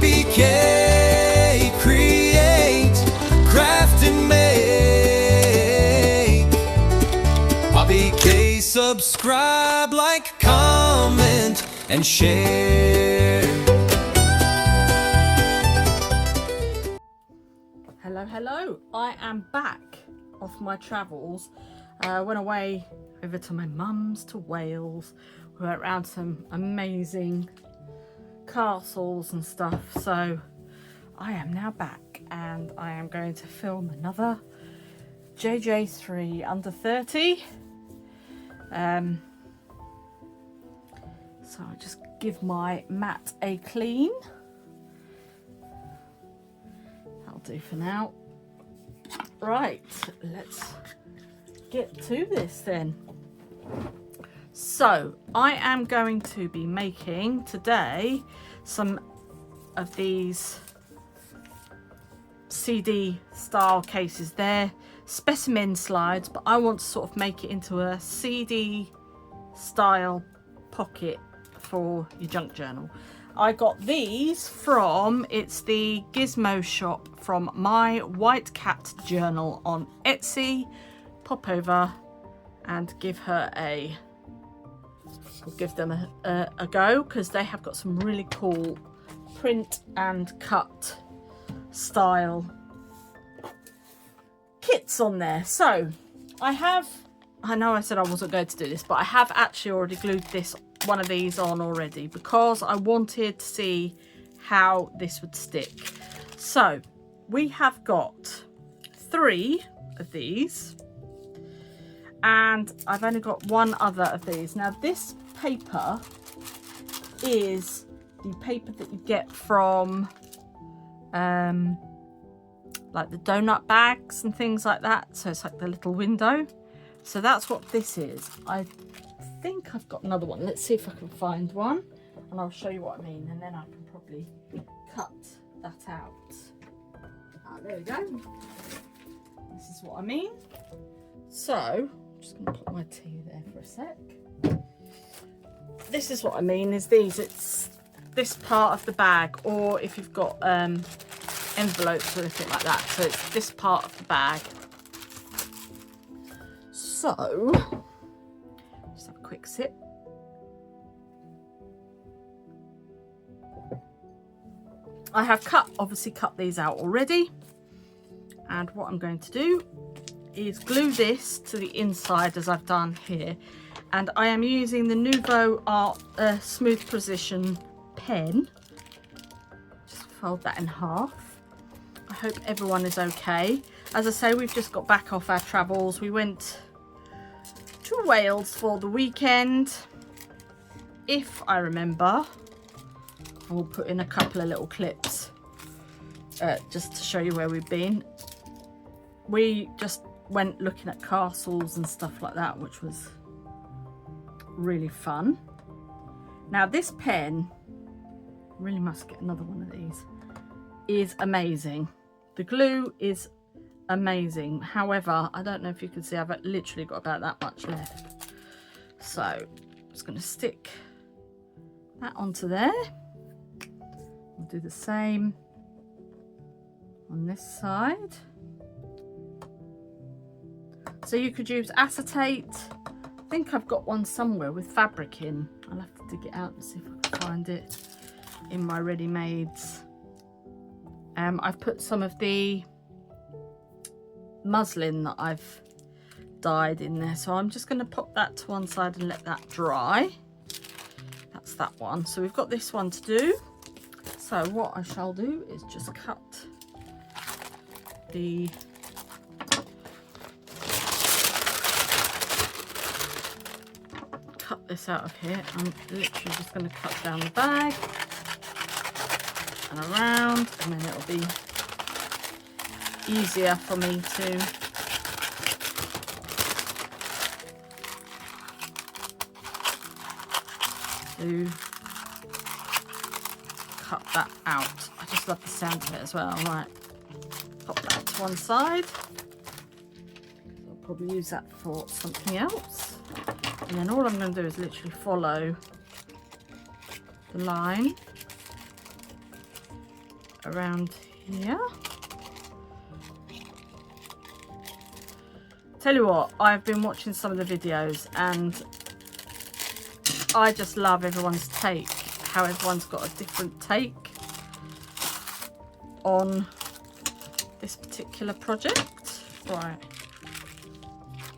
PoppyK, create, craft and make. PoppyK, subscribe, like, comment, and share. Hello, I am back off my travels. Went away over to my mum's to Wales. We went around some amazing castles and stuff. So I am now back and I am going to film another JJ3 under 30. So I just give my mat a clean. That'll do for now. Right, let's get to this then. So I am going to be making today some of these CD style cases. They're specimen slides, but I want to sort of make it into a CD style pocket for your junk journal. I got these from, it's the Gizmo shop from My White Cat Journal on Etsy. Pop over and give them a go, because they have got some really cool print and cut style kits on there. So I know I said I wasn't going to do this, but I have actually already glued one of these on already, because I wanted to see how this would stick. So we have got 3 of these, and I've only got 1 other of these. Now this paper is the paper that you get from like the donut bags and things like that. So it's like the little window. So that's what this is. I think I've got another one. Let's see if I can find one, and I'll show you what I mean, and then I can probably cut that out. There we go. This is what I mean. So I'm just going to put my tea there for a sec. This is what I mean, is these, it's this part of the bag, or if you've got envelopes or anything like that, so it's this part of the bag. So just have a quick sip. I have obviously cut these out already, and what I'm going to do is glue this to the inside as I've done here, and I am using the Nouveau Art Smooth Precision pen. Just fold that in half. I hope everyone is okay. As I say, we've just got back off our travels. We went to Wales for the weekend. If I remember, I will put in a couple of little clips just to show you where we've been. We just went looking at castles and stuff like that, which was really fun. Now this pen, really must get another one of these, is amazing. The glue is amazing. However, I don't know if you can see, I've literally got about that much left. So I'm just going to stick that onto there. I'll do the same on this side. So you could use acetate. I think I've got one somewhere with fabric in. I'll have to dig it out and see if I can find it in my ready-mades. I've put some of the muslin that I've dyed in there, so I'm just going to pop that to one side and let that dry. That's that one. So we've got this one to do. So what I shall do is just cut this out of here. I'm literally just going to cut down the bag and around, and then it'll be easier for me to cut that out. I just love the sound of it as well. Right, pop that to one side. I'll probably use that for something else. And then all I'm going to do is literally follow the line around here. Tell you what, I've been watching some of the videos and I just love everyone's take, how everyone's got a different take on this particular project. Right,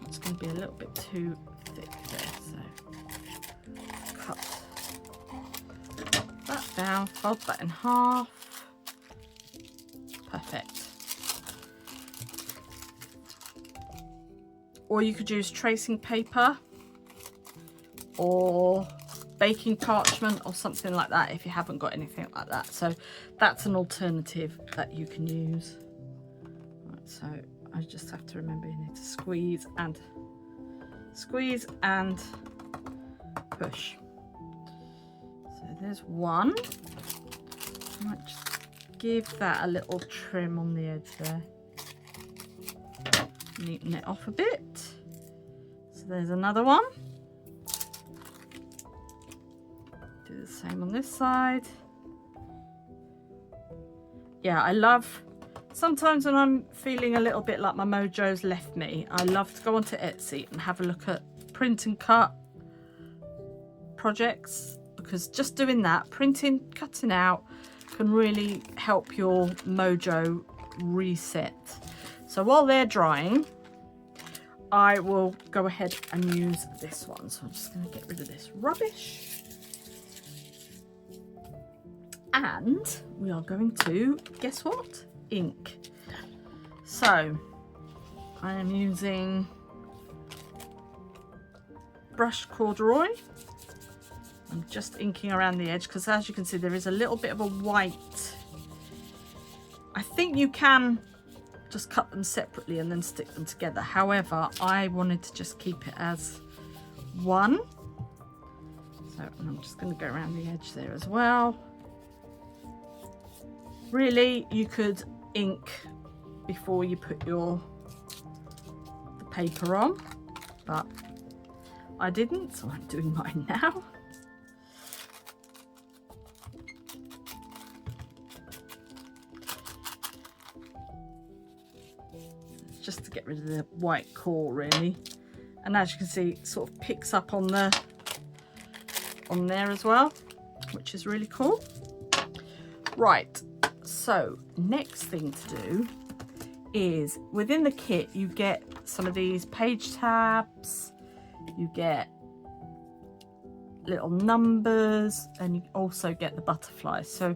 it's going to be a little bit too thick there, so cut that down, fold that in half. Perfect. Or you could use tracing paper or baking parchment or something like that if you haven't got anything like that. So that's an alternative that you can use. Right, so I just have to remember you need to squeeze and push. So there's one. I might just give that a little trim on the edge there. Neaten it off a bit. So there's another one. Do the same on this side. Yeah, I love, sometimes when I'm feeling a little bit like my mojo's left me, I love to go onto Etsy and have a look at print and cut projects, because just doing that, printing, cutting out, can really help your mojo reset. So while they're drying, I will go ahead and use this one. So I'm just going to get rid of this rubbish. And we are going to, guess what? Ink. So I am using brushed corduroy. I'm just inking around the edge because, as you can see, there is a little bit of a white. I think you can just cut them separately and then stick them together. However, I wanted to just keep it as one. So, and I'm just going to go around the edge there as well. Really, you could ink before you put the paper on, but I didn't, so I'm doing mine now. Just to get rid of the white core, really. And as you can see, it sort of picks up on there as well, which is really cool. Right, so next thing to do is, within the kit you get some of these page tabs, you get little numbers, and you also get the butterflies. So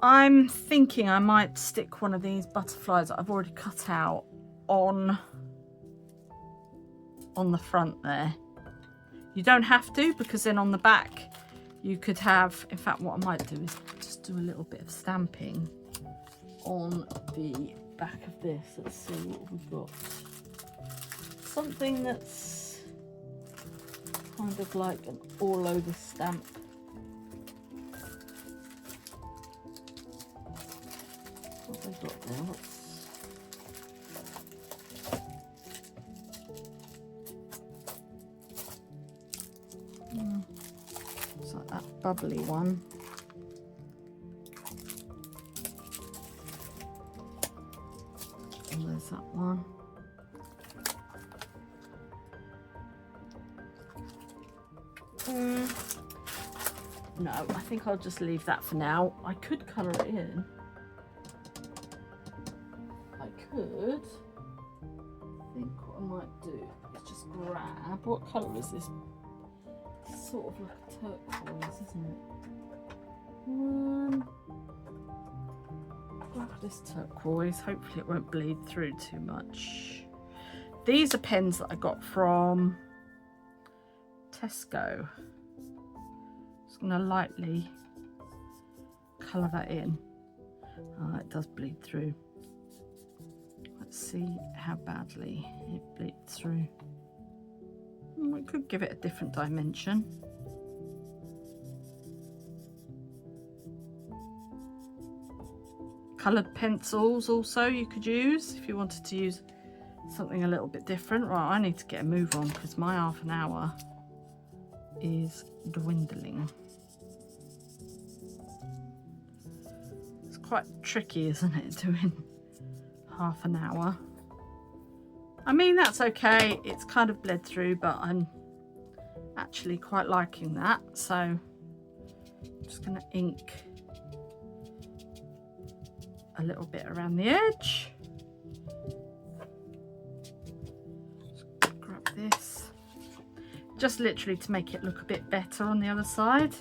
I'm thinking I might stick one of these butterflies that I've already cut out on the front there. You don't have to, because then on the back you could have, in fact what I might do is just do a little bit of stamping on the back of this. Let's see what we've got. Something that's kind of like an all over stamp. What have I got there? It's like that bubbly one. And there's that one. No, I think I'll just leave that for now. I could colour it in. I think what I might do is just grab, what colour is this? It's sort of like a turquoise, isn't it? Grab this turquoise, hopefully it won't bleed through too much. These are pens that I got from Tesco. Just going to lightly colour that in. Oh, it does bleed through. Let's see how badly it bleeds through. We could give it a different dimension. Coloured pencils also you could use if you wanted to use something a little bit different. Right, I need to get a move on because my half an hour is dwindling. Let's quite tricky, isn't it, doing half an hour? I mean, that's okay. It's kind of bled through, but I'm actually quite liking that. So I'm just going to ink a little bit around the edge. Just grab this. Just literally to make it look a bit better on the other side.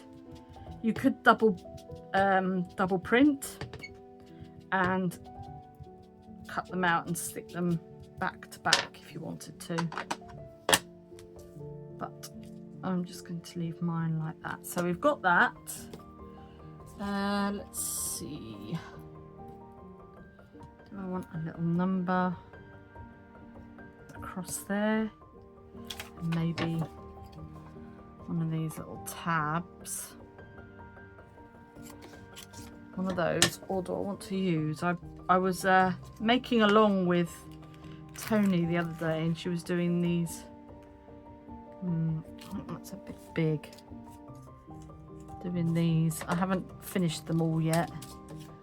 You could double print and cut them out and stick them back to back if you wanted to, but I'm just going to leave mine like that. So we've got that. Let's see, do I want a little number across there, and maybe one of these little tabs, one of those, or do I want to use, I was making along with Tony the other day, and she was doing these, I think that's a bit big, doing these. I haven't finished them all yet.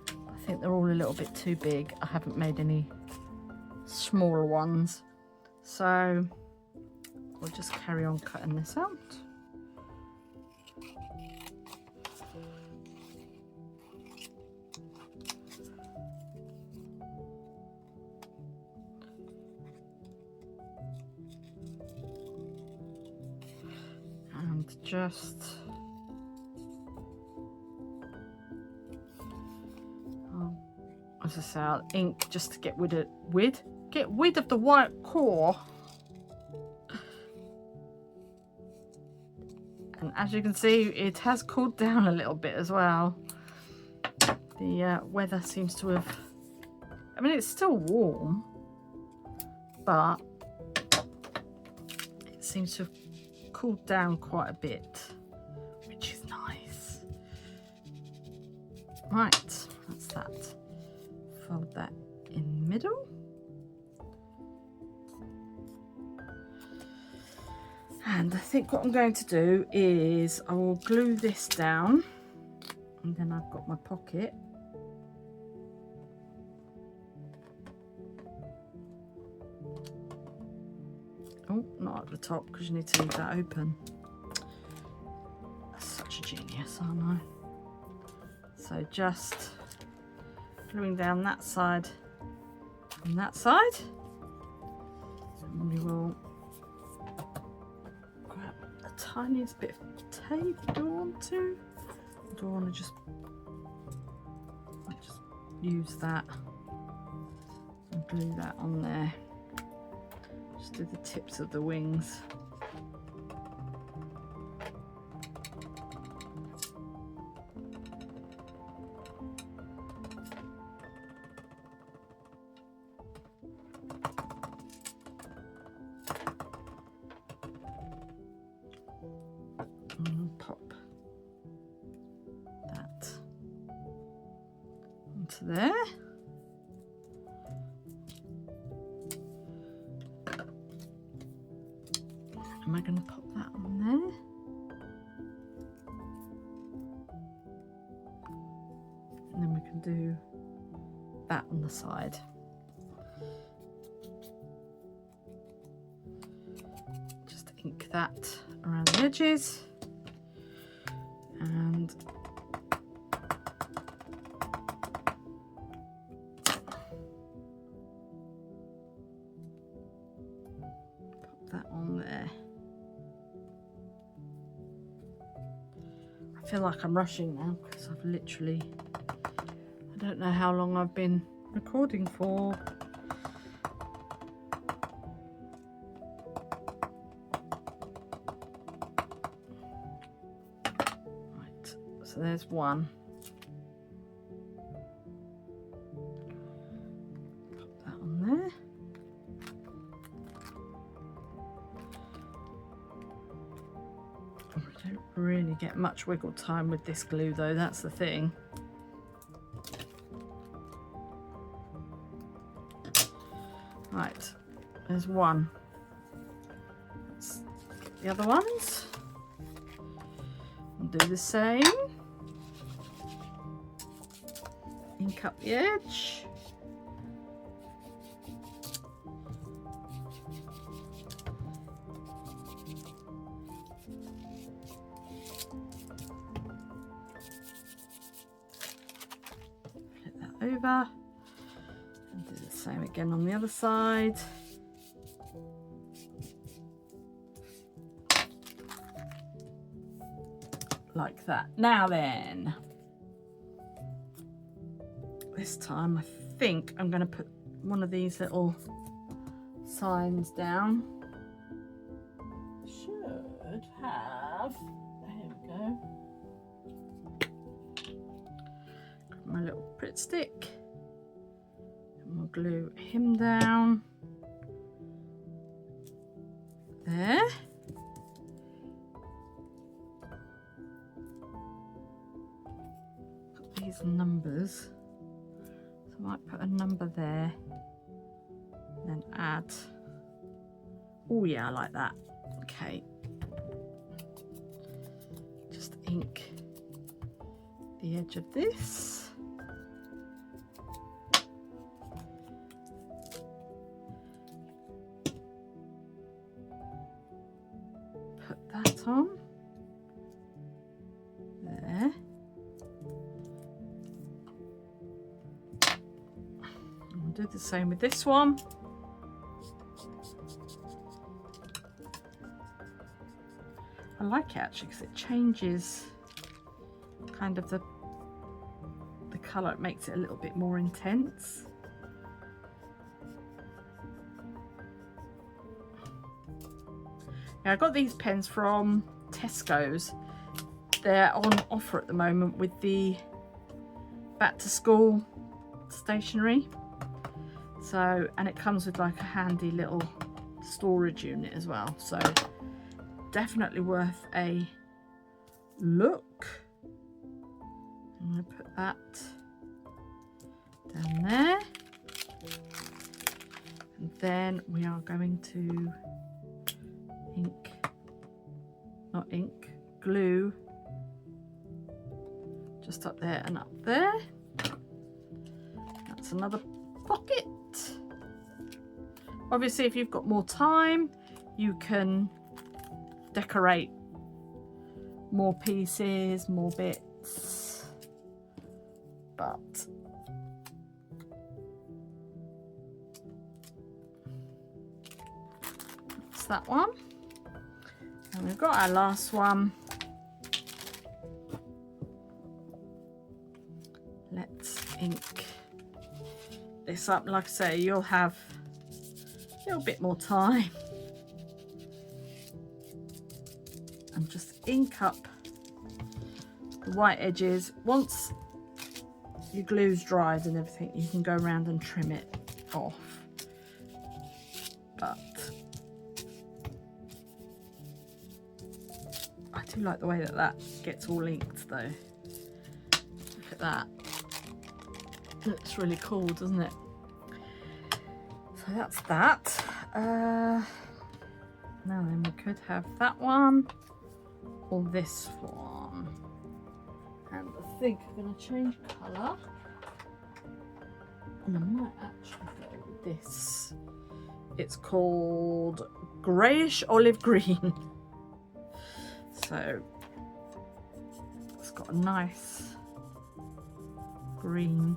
I think they're all a little bit too big. I haven't made any smaller ones, so we'll just carry on cutting this out. Just as I say, I'll ink just to get rid of the white core. And as you can see, it has cooled down a little bit as well. The weather seems to have, I mean, it's still warm, but it seems to have cooled down quite a bit, which is nice. Right, that's that. Fold that in the middle. And I think what I'm going to do is I will glue this down, and then I've got my pocket. Oh, not at the top, because you need to leave that open. That's such a genius, aren't I? So just gluing down that side and that side. And we will grab the tiniest bit of tape. Do I want to? Or do I want to just use that and glue that on there? Just do the tips of the wings. And pop that onto there. Am I going to pop that on there? And then we can do that on the side. Just ink that around the edges. And pop that on there. I feel like I'm rushing now because I've literally, I don't know how long I've been recording for. Right, so there's one. Pop that on there. I don't really get much wiggle time with this glue though, that's the thing. Right, there's one. Let's get the other ones and do the same. ink up the edge. Flip that over and do the same again on the other side. Like that. Now then, this time I think I'm going to put one of these little signs down. Should have, there we go. Grab my little Pritt stick and we'll glue him down there. These numbers, so I might put a number there, then add, oh yeah, I like that. Okay, just ink the edge of this, put that on there. Do the same with this one. I like it actually because it changes kind of the colour. It makes it a little bit more intense. Now I got these pens from Tesco's. They're on offer at the moment with the back to school stationery. So, and it comes with like a handy little storage unit as well. So definitely worth a look. I'm going to put that down there. And then we are going to glue just up there and up there. That's another pocket. Obviously, if you've got more time, you can decorate more pieces, more bits, but that's that one. And we've got our last one. Let's ink this up. Like I say, you'll have a little bit more time. And just ink up the white edges. Once your glue's dried and everything, you can go around and trim it off. But I do like the way that that gets all inked though. Look at that. Looks really cool, doesn't it? So that's that. Now then, we could have that one or this one. And I think I'm going to change colour. And I might actually go with this. It's called Greyish Olive Green. So it's got a nice green,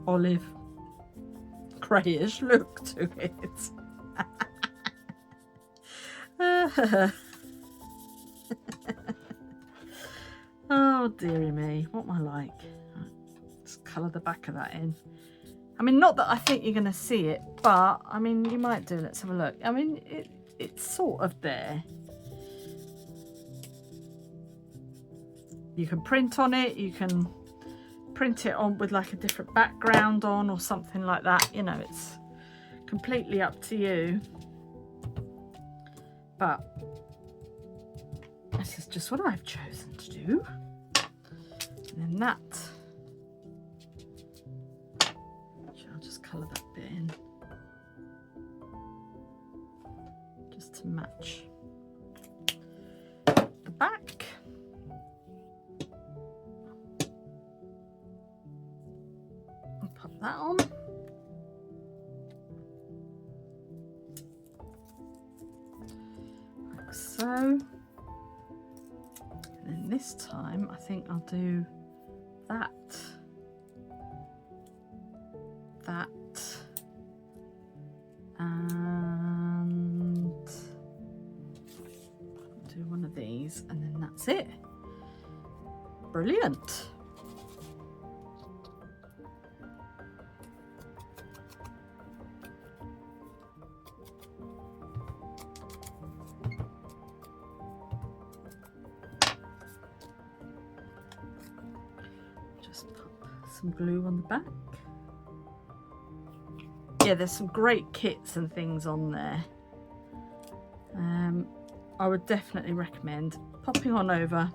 olive, greyish look to it. Oh dearie me, what am I like? Just colour the back of that in. I mean, not that I think you're going to see it, but I mean, you might do. Let's have a look. I mean, it's sort of there. You can print on it, you can print it on with like a different background on or something like that. You know, it's completely up to you. But this is just what I've chosen to do. And then that, I'll just colour that bit in just to match the back. that on. Like so. And then this time I think I'll do that, and do one of these, and then that's it. Brilliant. Just pop some glue on the back. Yeah, there's some great kits and things on there. I would definitely recommend popping on over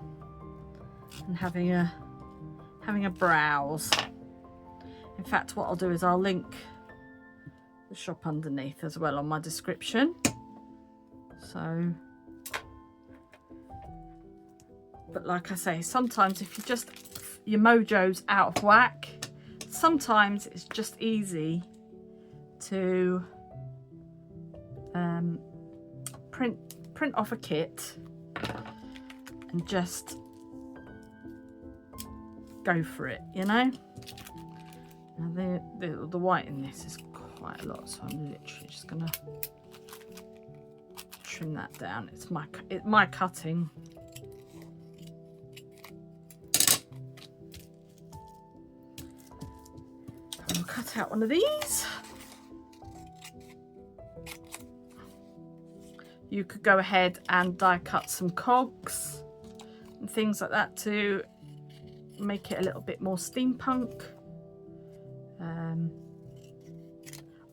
and having a browse. In fact, what I'll do is I'll link the shop underneath as well on my description. So, but like I say, sometimes if your mojo's out of whack, sometimes it's just easy to print off a kit and just go for it, you know. Now the white in this is quite a lot, so I'm literally just gonna trim that down. It's my cutting. I'll cut out one of these. You could go ahead and die cut some cogs and things like that to make it a little bit more steampunk.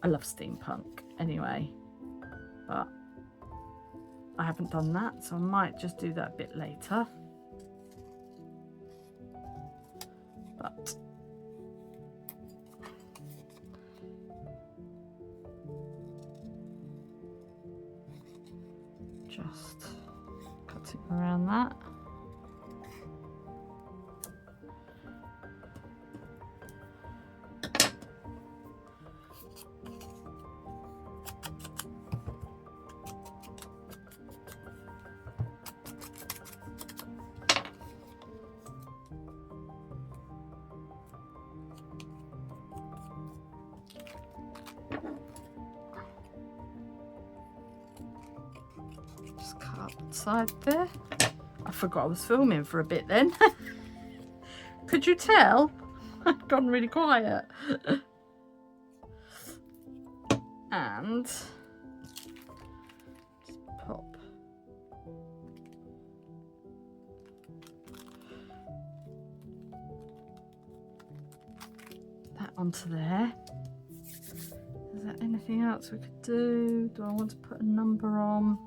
I love steampunk anyway, but I haven't done that, so I might just do that a bit later. But just cutting around that. Just cut up the side there. I forgot I was filming for a bit then. Could you tell? I've gone really quiet. And just pop that onto there. Is there anything else we could do? Do I want to put a number on?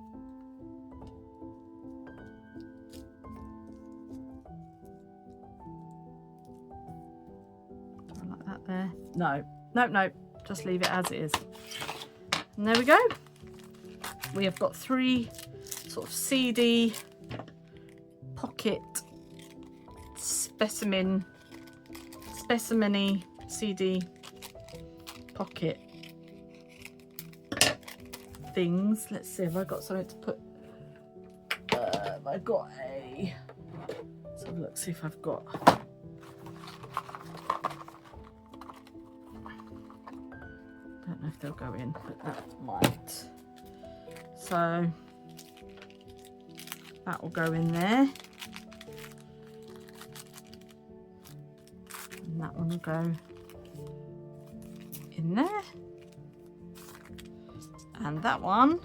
Do I like that there? No, no, just leave it as it is. And there we go. We have got 3 sort of seedy pocket specimen-y seedy pocket things. Let's see if I got something to put. Have I got a? Let's have a look. See if I've got. Don't know if they'll go in, but that might. So that will go in there, and that one will go in there, and that one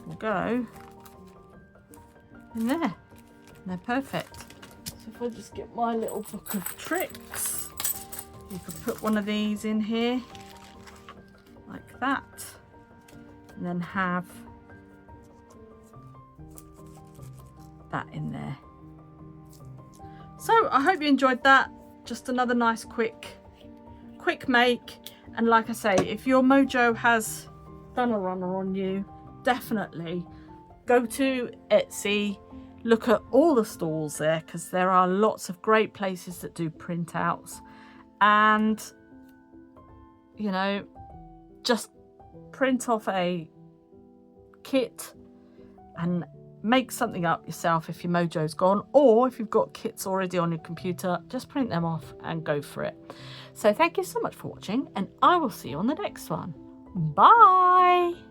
will go in there. And they're perfect. So if I just get my little book of tricks, you could put one of these in here like that, and then have that in there. So I hope you enjoyed that. Just another nice quick make. And like I say, if your mojo has done a runner on you, definitely go to Etsy, look at all the stalls there, because there are lots of great places that do printouts, and, you know, just print off a kit and make something up yourself if your mojo's gone, or if you've got kits already on your computer, just print them off and go for it. So thank you so much for watching, and I will see you on the next one. Bye.